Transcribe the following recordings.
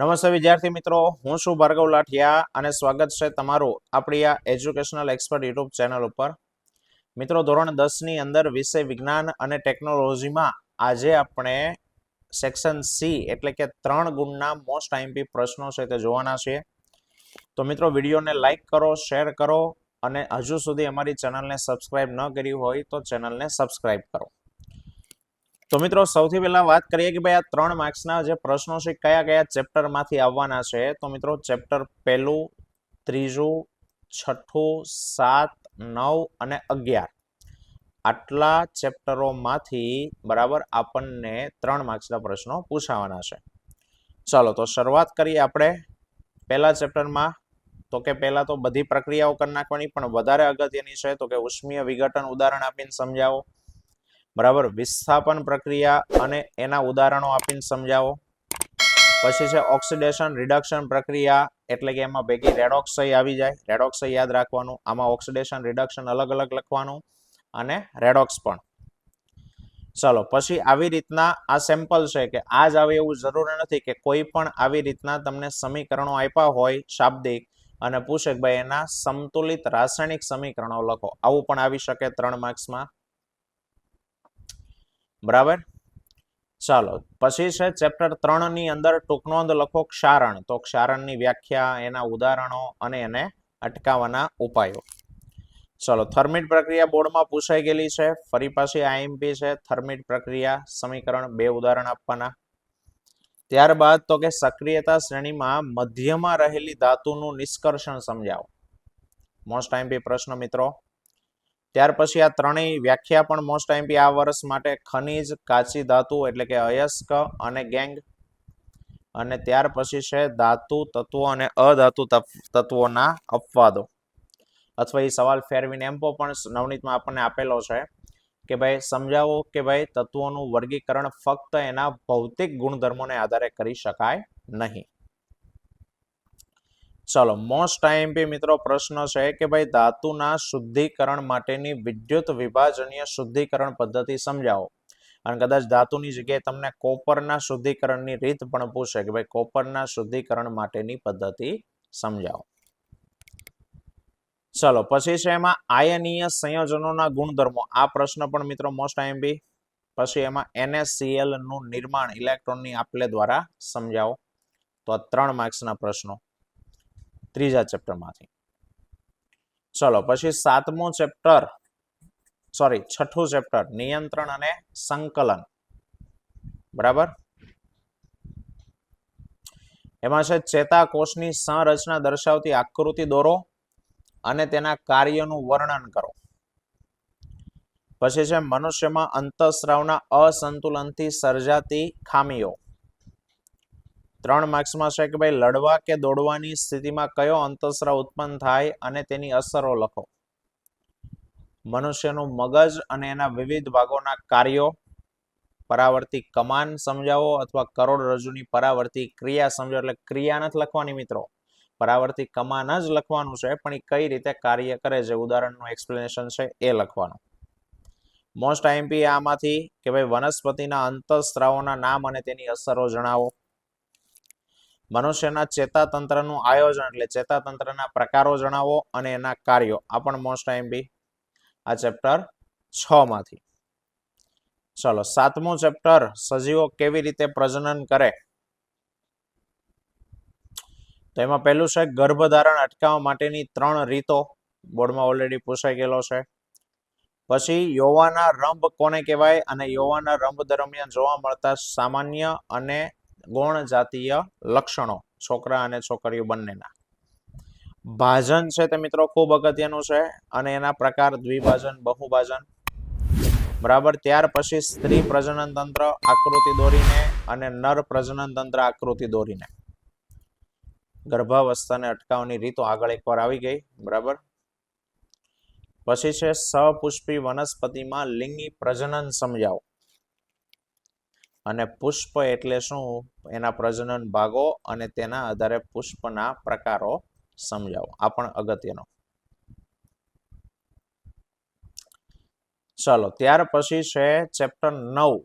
નમસ્તે વિદ્યાર્થી મિત્રો, હું છું ભાર્ગવ લાઠિયા અને સ્વાગત છે તમારું આપણી આ એજ્યુકેશનલ એક્સપર્ટ યુટ્યુબ ચેનલ ઉપર. મિત્રો, ધોરણ 10 ની અંદર વિષય વિજ્ઞાન અને ટેકનોલોજીમાં આજે આપણે સેક્શન સી એટલે કે 3 ગુણના મોસ્ટ આઈએમપી પ્રશ્નો છે તે જોવાના છીએ. તો મિત્રો, વિડીયોને લાઈક કરો, શેર કરો અને હજુ સુધી અમારી ચેનલને સબસ્ક્રાઇબ ન કરી હોય તો ચેનલને સબસ્ક્રાઇબ કરો. તો મિત્રો, સૌથી પહેલા વાત કરીએ કે ભાઈ આ 3 માર્ક્સના જે પ્રશ્નો છે કયા કયા ચેપ્ટરમાંથી આવવાના છે. તો મિત્રો, ચેપ્ટર 1, 3, 6, 7, 9 અને 11 આટલા ચેપ્ટરોમાંથી બરાબર આપણને 3 માર્ક્સના પ્રશ્નો પૂછાવાના છે. ચાલો તો શરૂઆત કરીએ આપણે પહેલા ચેપ્ટરમાં. તો કે પહેલા તો બધી પ્રક્રિયાઓ કરી નાખવાની, પણ વધારે અગત્યની છે તો કે ઉષ્મીય વિઘટન ઉદાહરણ આપીને સમજાવો. બરાબર, વિસ્થાપન પ્રક્રિયા અને એના ઉદાહરણો આપીને સમજાવો. પછી છે ઓક્સિડેશન રિડક્શન પ્રક્રિયા, એટલે કે એમાં ભેગી રેડોક્સાઈ આવી જાય. રેડોક્સાઈ યાદ રાખવાનું, આમાં ઓક્સિડેશન રિડક્શન અલગ અલગ લખવાનું અને રેડોક્સ પણ. ચાલો, પછી આવી રીતના આ સેમ્પલ છે કે આ જ આવે એવું જરૂરી નથી કે કોઈ પણ આવી રીતના તમને સમીકરણો આપ્યા હોય શાબ્દિક અને પૂછે કે ભાઈ એના સમતુલિત રાસાયણિક સમીકરણો લખો, આવું પણ આવી શકે 3 માર્ક્સમાં. બરાબર, ચાલો પછી છે ચેપ્ટર 3 ની અંદર ટૂંક નોંધ લખો ક્ષારણ. તો ક્ષારણની વ્યાખ્યા, એના ઉદાહરણો અને એને અટકાવવાના ઉપાયો. ચલો, થર્મિટ પ્રક્રિયા બોર્ડમાં પૂછાઈ ગયેલી છે, ફરી પાછી આઈએમપી છે. થર્મિટ પ્રક્રિયા સમીકરણ 2 ઉદાહરણ આપવાના. ત્યારબાદ તો કે સક્રિયતા શ્રેણીમાં મધ્યમાં રહેલી ધાતુનું નિષ્કર્ષણ સમજાવો. મોસ્ટ આઈએમપી પ્રશ્ન મિત્રો. ત્યાર પછી આ ત્રણેય વ્યાખ્યા પણ મોસ્ટ આઈએમપી આ વર્ષ માટે. ખનિજ, કાચી ધાતુ એટલે કે અયસ્ક અને ગેંગ. અને ત્યાર પછી છે ધાતુ તત્વો અને અધાતુ તત્વોના અપવાદો. અથવા એ સવાલ ફેરવીને એમ પણ નવનીતમાં આપણને આપેલો છે કે ભાઈ સમજાવો કે ભાઈ તત્વોનું વર્ગીકરણ ફક્ત એના ભૌતિક ગુણધર્મોને આધારે કરી શકાય નહીં. ચલો, મોસ્ટ આઈએમપી મિત્રો પ્રશ્ન છે કે ભાઈ ધાતુના શુદ્ધિકરણ માટેની વિદ્યુત વિભાજનીય શુદ્ધિકરણ પદ્ધતિ સમજાવો. અને કદાચ ધાતુની જગ્યાએ તમને કોપરના શુદ્ધિકરણની રીત પણ પૂછે કે ભાઈ કોપરના શુદ્ધિકરણ માટેની પદ્ધતિ સમજાવો. ચલો, પછી છે એમાં આયનીય સંયોજનોના ગુણધર્મો. આ પ્રશ્ન પણ મિત્રો મોસ્ટ આઈએમપી. પછી એમાં NaCl નું નિર્માણ ઇલેક્ટ્રોનની આપલે દ્વારા સમજાવો. તો આ 3 માર્ક્સના પ્રશ્નો ત્રીજા ચેપ્ટરમાંથી. ચલો, પછી 7મું ચેપ્ટર, સોરી 6થું ચેપ્ટર નિયંત્રણ અને સંકલન. બરાબર, એમાં છે ચેતાકોષની સંરચના દર્શાવતી આકૃતિ દોરો અને તેના કાર્યનું વર્ણન કરો. પછી છે મનુષ્યમાં અંતઃસ્રાવના અસંતુલનથી સર્જાતી ખામીઓ. 3 માર્ક્સમાં છે કે ભાઈ લડવા કે દોડવાની સ્થિતિમાં કયો અંતઃસ્રાવ ઉત્પન્ન થાય અને તેની અસરો લખો. મનુષ્યનું મગજ અને એના વિવિધ ભાગોના કાર્યો. પરાવર્તી કમાન સમજાવો અથવા કરોડરજ્જુની પરાવર્તી ક્રિયા સમજાવો. એટલે ક્રિયા નથી લખવાની મિત્રો, પરાવર્તી કમાન જ લખવાનું છે, પણ એ કઈ રીતે કાર્ય કરે છે ઉદાહરણનું એક્સપ્લેનેશન છે એ લખવાનું. મોસ્ટ આઈએમપી આમાંથી કે ભાઈ વનસ્પતિના અંતઃસ્રાવોના નામ અને તેની અસરો જણાવો. મનુષ્યના ચેતાતંત્રનું આયોજન એટલે ચેતાતંત્રના પ્રકારો જણાવો અને એના કાર્યો. આ પણ મોસ્ટ આઈએમપી આ ચેપ્ટર 6 માંથી. ચલો, 7મું ચેપ્ટર સજીવો કેવી રીતે પ્રજનન કરે. તો એમાં પહેલું છે ગર્ભધારણ અટકાવવા માટેની 3 રીતો. બોર્ડમાં ઓલરેડી પૂછાઈ ગયેલો છે. પછી યૌવના રંભ કોને કહેવાય અને યૌવના રંભ દરમિયાન જોવા મળતા સામાન્ય અને ગૌણ જાતીય લક્ષણો છોકરા અને છોકરીઓ બંનેના. ભાજન છે તે મિત્રો ખૂબ અગત્યનું છે અને એના પ્રકાર દ્વિભાજન, બહુભાજન. બરાબર, ત્યાર પછી સ્ત્રી પ્રજનન તંત્ર આકૃતિ દોરીને અને નર પ્રજનન તંત્ર આકૃતિ દોરીને. ગર્ભાવસ્થાને અટકાવવાની રીતો આગળ એકવાર આવી ગઈ. બરાબર, પછી છે સપુષ્પી વનસ્પતિમાં લિંગી પ્રજનન સમજાવો. અને પુષ્પ એટલે શું, એના પ્રજનન ભાગો અને તેના આધારે પુષ્પના પ્રકારો સમજાવો. આ પણ અગત્યનો. ચલો, ત્યાર પછી છે ચેપ્ટર 9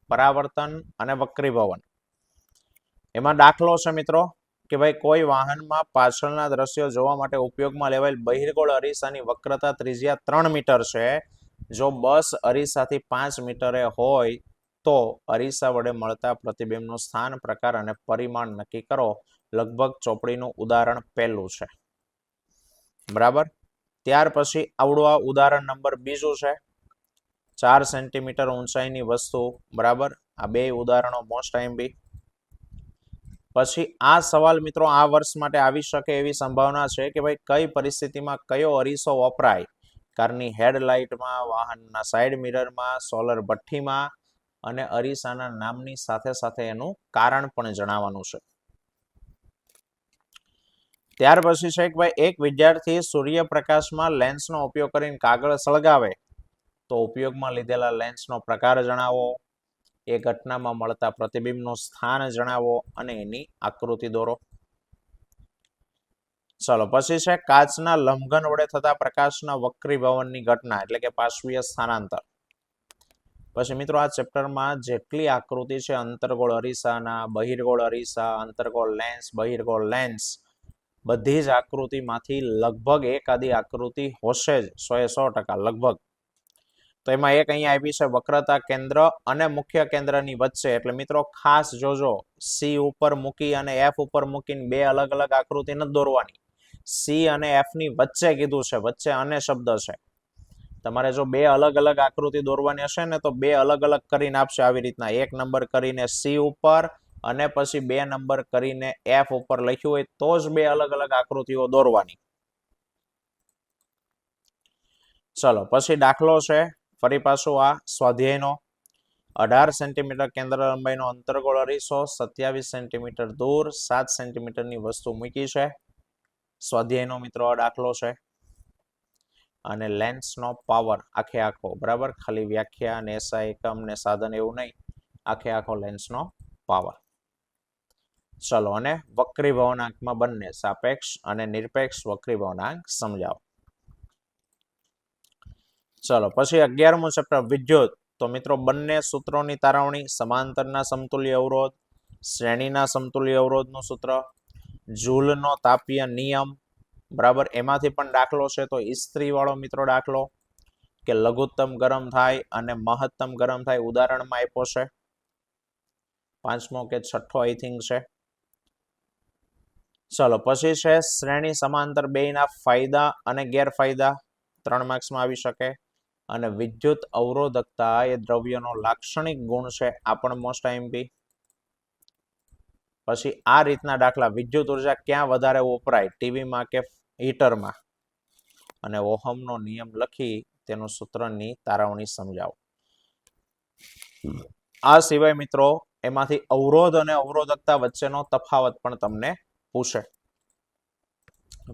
પરાવર્તન અને વક્રીભવન. એમાં દાખલો છે મિત્રો કે ભાઈ કોઈ વાહનમાં પાછળના દ્રશ્યો જોવા માટે ઉપયોગમાં લેવાયેલ બહિર્ગોળ અરીસાની વક્રતા ત્રિજ્યા 3 મીટર છે. જો બસ અરીસાથી 5 મીટરે હોય તો અરીસા વડે મળતા પ્રતિબિંબનું સ્થાન, પ્રકાર અને પરિમાણ નક્કી કરો. લગભગ ચોપડીનું ઉદાહરણ પહેલું છે. બરાબર. ત્યાર પછી આવડું આ ઉદાહરણ નંબર બીજું છે. 4 સેન્ટીમીટર ઊંચાઈની વસ્તુ. બરાબર. આ બે ઉદાહરણો મોસ્ટ આઈએમપી. પછી આ સવાલ મિત્રો આ વર્ષ માટે આવી શકે એવી સંભાવના છે કે ભાઈ કઈ પરિસ્થિતિમાં કયો અરીસો વપરાય. કારની હેડલાઇટમાં, વાહનના સાઈડ મિરરમાં, સોલર ભઠ્ઠીમાં અને અરીસાના નામની સાથે સાથે એનું કારણ પણ જણાવવાનું છે. ત્યાર પછી છે કે ભાઈ એક વિદ્યાર્થી સૂર્યપ્રકાશમાં લેન્સનો ઉપયોગ કરીને કાગળ સળગાવે તો ઉપયોગમાં લીધેલા લેન્સનો પ્રકાર જણાવો, એ ઘટનામાં મળતા પ્રતિબિંબનું સ્થાન જણાવો અને એની આકૃતિ દોરો. ચલો પછી છે કાચના લંબઘન વડે થતા પ્રકાશના વક્રીભવનની ઘટના એટલે કે પાર્શ્વીય સ્થાનાંતર. પછી મિત્રો આ ચેપ્ટરમાં જેટલી આકૃતિ છે અંતર્ગોળ અરીસાના, બહિર્ગોળ અરીસા, અંતર્ગોળ લેન્સ, બહિર્ગોળ લેન્સ, બધી જ આકૃતિમાંથી લગભગ એકાદી આકૃતિ હશે જ 100% લગભગ. તો એમાં એક અહીંયા આપી છે વક્રતા કેન્દ્ર અને મુખ્ય કેન્દ્રની વચ્ચે. એટલે મિત્રો ખાસ જોજો, સી ઉપર મૂકી અને એફ ઉપર મૂકીને બે અલગ અલગ આકૃતિ નથી દોરવાની. સી અને એફ ની વચ્ચે કીધું છે, વચ્ચે અને શબ્દ છે. તમારે જો બે અલગ અલગ આકૃતિ દોરવાની હશે ને તો બે અલગ અલગ કરીને આપશે. આવી રીતના 1 નંબર કરીને સી ઉપર અને પછી 2 નંબર કરીને એફ ઉપર લખ્યું હોય તો જ બે અલગ અલગ આકૃતિઓ દોરવાની. ચલો પછી દાખલો છે ફરી પાછું આ સ્વાધ્યાયનો. 18 સેન્ટીમીટર કેન્દ્ર લંબાઈનો અંતર્ગોળ અરીસો 27 સેન્ટીમીટર દૂર 7 સેન્ટીમીટરની વસ્તુ મૂકી છે. સ્વાધ્યાયનો મિત્રો આ દાખલો છે. અને લેન્સનો પાવર આખે આખો. બરાબર. ખાલી વ્યાખ્યા ને એસઆઈ એકમ ને સાધન એવું નહીં, આખે આખો લેન્સનો પાવર. ચલો અને વક્રીભવનાંકમાં બંને સાપેક્ષ અને નિરપેક્ષ વક્રીભવનાંક સમજાવો. ચલો પછી 11મું ચેપ્ટર વિદ્યુત. તો મિત્રો બંને સૂત્રોની તારવણી, સમાંતરના સમતુલ્ય અવરોધ, શ્રેણીના સમતુલ્ય અવરોધનું સૂત્ર, જૂલનો તાપીય નિયમ. બરાબર. એમાંથી પણ દાખલો છે તો ઇસ્ત્રી વાળો મિત્રો દાખલો કે લઘુત્તમ ગરમ થાય અને મહત્તમ ગરમ થાય ઉદાહરણમાં આપ્યો છે. 5મો કે 6ઠો આઈ થિંક છે. ચલો પછી છે શ્રેણી સમાંતર બેયના ફાયદા અને ગેરફાયદા. 3 માર્ક્સમાં આવી શકે. અને વિદ્યુત અવરોધકતા એ દ્રવ્યનો લાક્ષણિક ગુણ છે. આ પણ મોસ્ટ આઈએમપી. પછી આ રીતના દાખલા, વિદ્યુત ઉર્જા ક્યાં વધારે વપરાય, ટીવીમાં કે હીટરમાં, અને ઓહમનો નિયમ લખી તેનું સૂત્રની તારવણી સમજાવો. આ સિવાય મિત્રો એમાંથી અવરોધ અને અવરોધકતા વચ્ચેનો તફાવત પણ તમને પૂછે.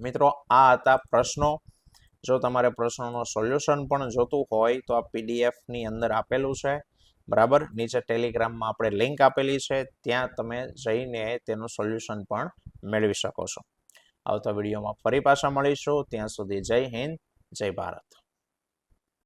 મિત્રો આ હતા પ્રશ્નો. જો તમારે પ્રશ્નોનો સોલ્યુશન પણ જોતું હોય તો આ પીડીએફ ની અંદર આપેલું છે. બરાબર. નીચે ટેલિગ્રામમાં આપણે લિંક આપેલી છે, ત્યાં તમે જઈને તેનું સોલ્યુશન પણ મેળવી શકો છો. આવતા વિડીયોમાં ફરી પાછા મળીશું. ત્યાં સુધી જય હિન્દ, જય ભારત.